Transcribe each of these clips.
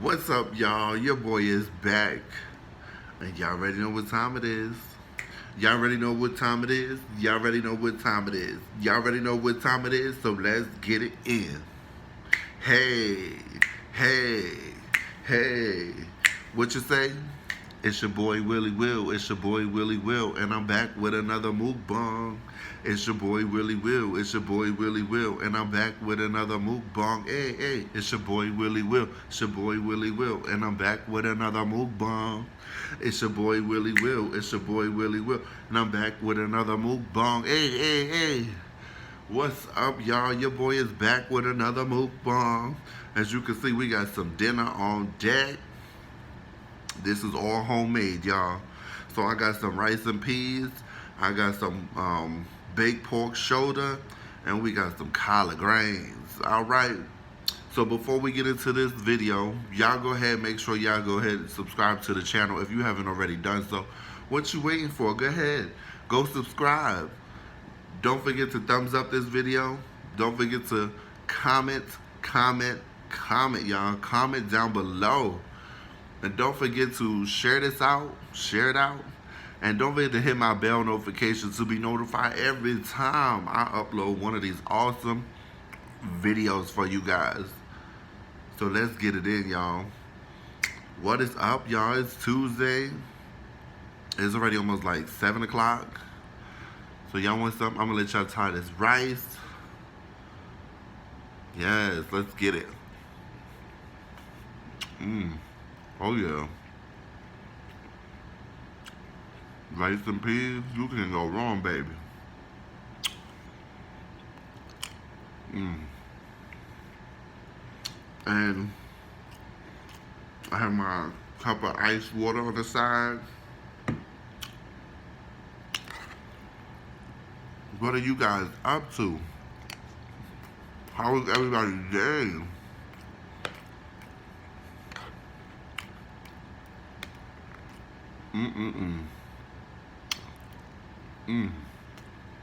What's up, y'all? Your boy is back. And y'all already know what time it is. Y'all already know what time it is. Y'all already know what time it is. Y'all already know what time it is, so let's get it in. Hey, hey, hey. What you say? It's your boy Willie Will. It's your boy Willie Will, and I'm back with another mukbang. It's your boy Willie Will. It's your boy Willie Will, and I'm back with another mukbang. Hey, hey. It's your boy Willie Will. It's your boy Willie Will, and I'm back with another mukbang. It's your boy Willie Will. It's your boy Willie Will, and I'm back with another mukbang. Hey, hey, hey. What's up, y'all? Your boy is back with another mukbang. As you can see, we got some dinner on deck. This is all homemade, y'all. So I got some rice and peas. I got some baked pork shoulder, and we got some collard greens. All right. So before we get into this video, y'all go ahead, make sure y'all go ahead and subscribe to the channel if you haven't already done so. What you waiting for? Go ahead, go subscribe. Don't forget to thumbs up this video. Don't forget to comment, y'all. Comment down below. And don't forget to share this out, share it out. And don't forget to hit my bell notification to be notified every time I upload one of these awesome videos for you guys. So let's get it in, y'all. What is up, y'all? It's Tuesday. It's already almost like 7 o'clock. So y'all want something? I'm gonna let y'all try this rice. Yes, let's get it. Oh yeah. Rice and peas, you can't go wrong, baby. And I have my cup of ice water on the side. What are you guys up to? How is everybody's day?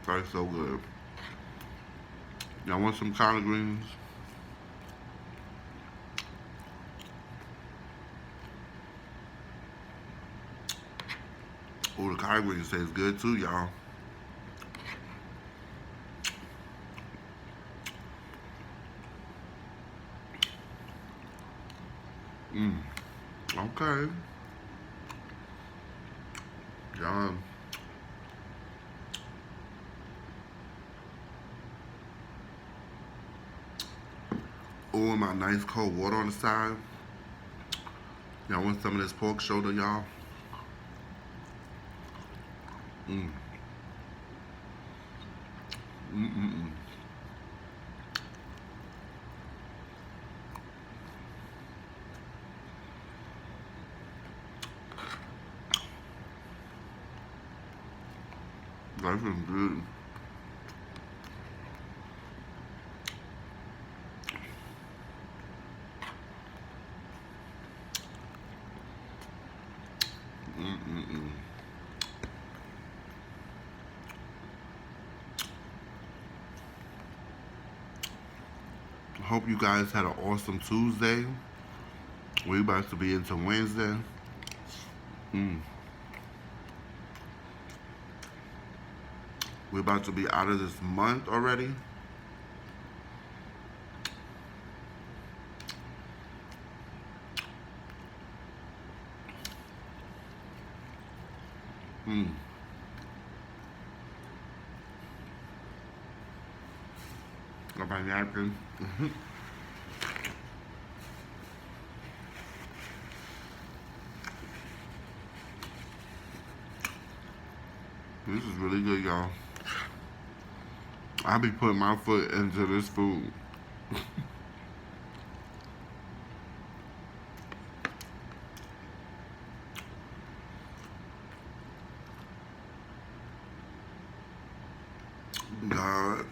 That's so good. Y'all want some collard greens? Oh, the collard greens taste good too, y'all. Okay. Y'all. Oh, and my nice cold water on the side. Y'all want some of this pork shoulder, y'all? That's good. Hope you guys had an awesome Tuesday. We're about to be into Wednesday. We're about to be out of this month already. Got my napkin. This is really good, y'all. I be putting my foot into this food. God.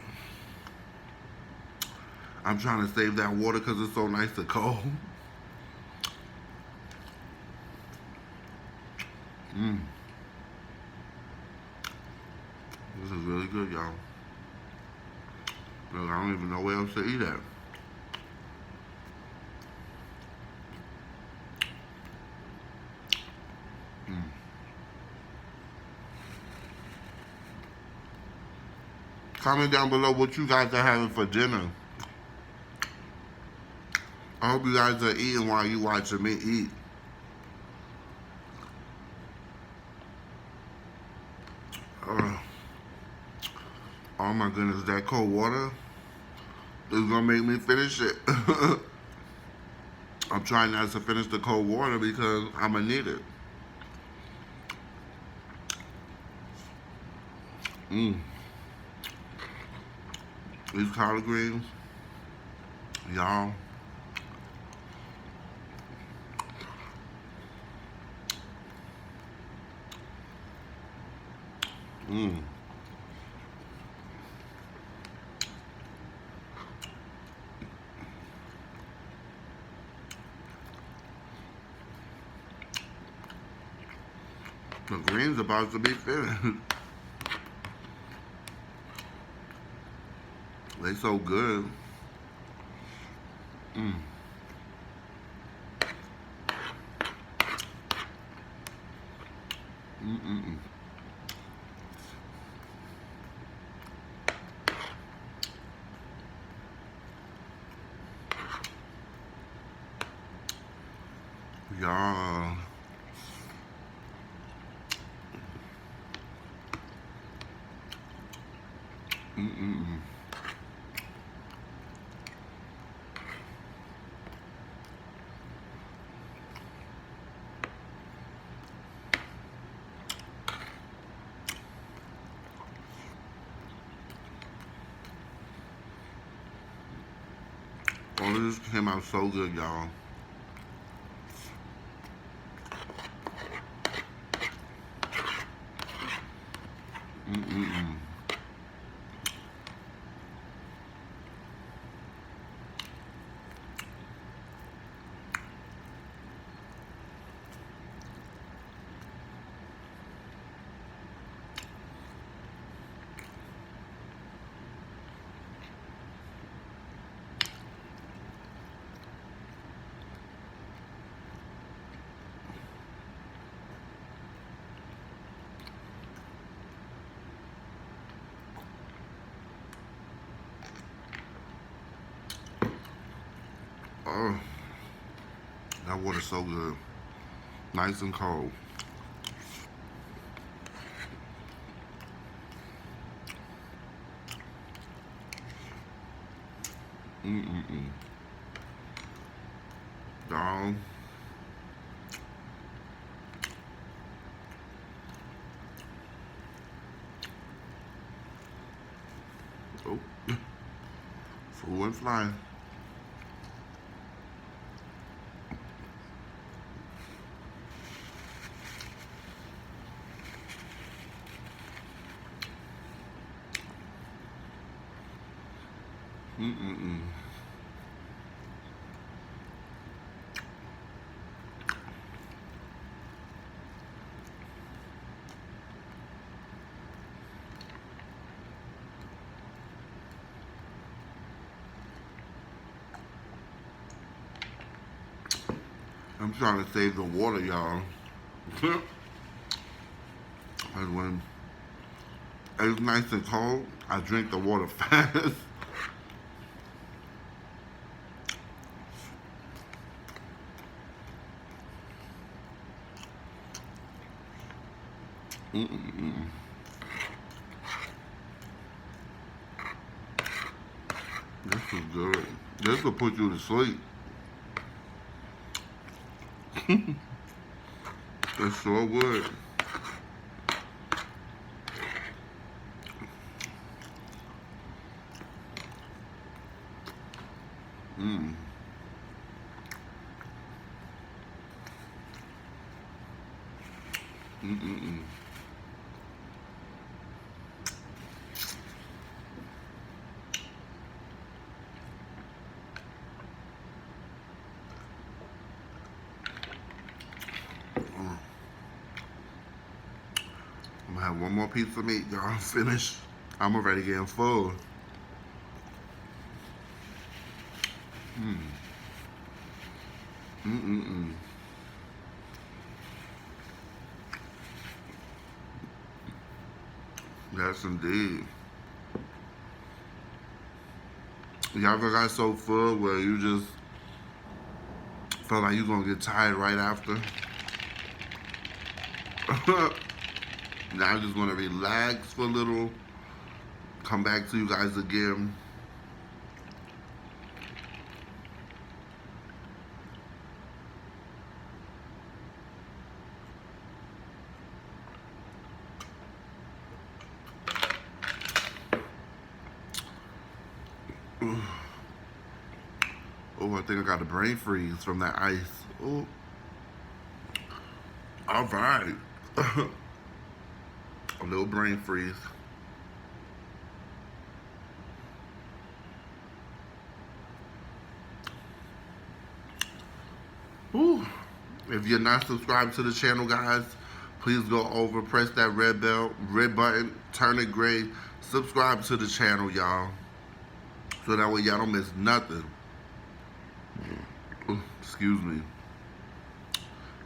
I'm trying to save that water because it's so nice and cold. This is really good, y'all. Look, I don't even know where else to eat at. Comment down below what you guys are having for dinner. I hope you guys are eating while you watching me eat. Oh my goodness, that cold water is gonna make me finish it. I'm trying not to finish the cold water because I'm gonna need it. These collard greens, y'all. The greens about to be finished. They so good. Y'all. Oh, this came out so good, y'all. Oh, that water's so good. Nice and cold. Y'all. Oh, food went flying. I'm trying to save the water, y'all. Because when it's nice and cold, I drink the water fast. This is good. This will put you to sleep. It sure would. I'm gonna have one more piece of meat, y'all. Finish. I'm already getting full. Yes, indeed. Y'all ever got so full where you just felt like you're gonna get tired right after? Now I just wanna relax for a little, come back to you guys again. Oh, I think I got a brain freeze from that ice. Oh, all right. A little brain freeze. Ooh. If you're not subscribed to the channel, guys, please go over, press that red button, turn it gray, subscribe to the channel, y'all. So that way y'all don't miss nothing. Ooh, excuse me.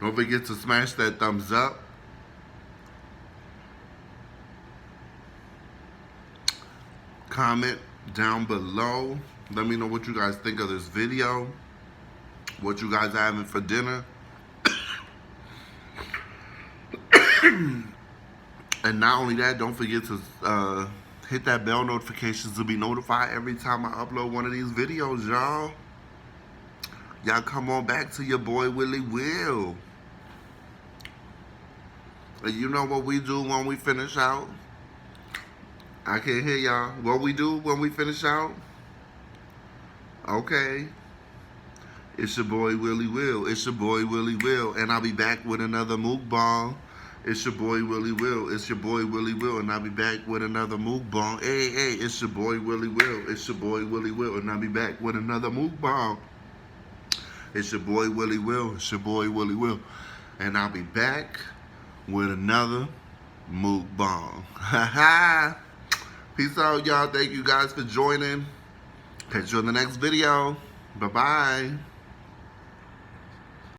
Don't forget to smash that thumbs up. Comment down below. Let me know what you guys think of this video. What you guys are having for dinner. And not only that, don't forget to hit that bell notifications to be notified every time I upload one of these videos, y'all. Y'all come on back to your boy Willy Will. And you know what we do when we finish out? I can't hear y'all. What we do when we finish out? Okay. It's your boy Willy Will. It's your boy Willy Will. And I'll be back with another mukbang. It's your boy Willy Will. It's your boy Willy Will. And I'll be back with another mukbang. Hey, it's your boy Willy Will. It's your boy Willy Will. And I'll be back with another mukbang. It's your boy Willy Will. It's your boy Willy Will. And I'll be back with another mukbang. Ha. Peace out, y'all. Thank you guys for joining. Catch you in the next video. Bye-bye.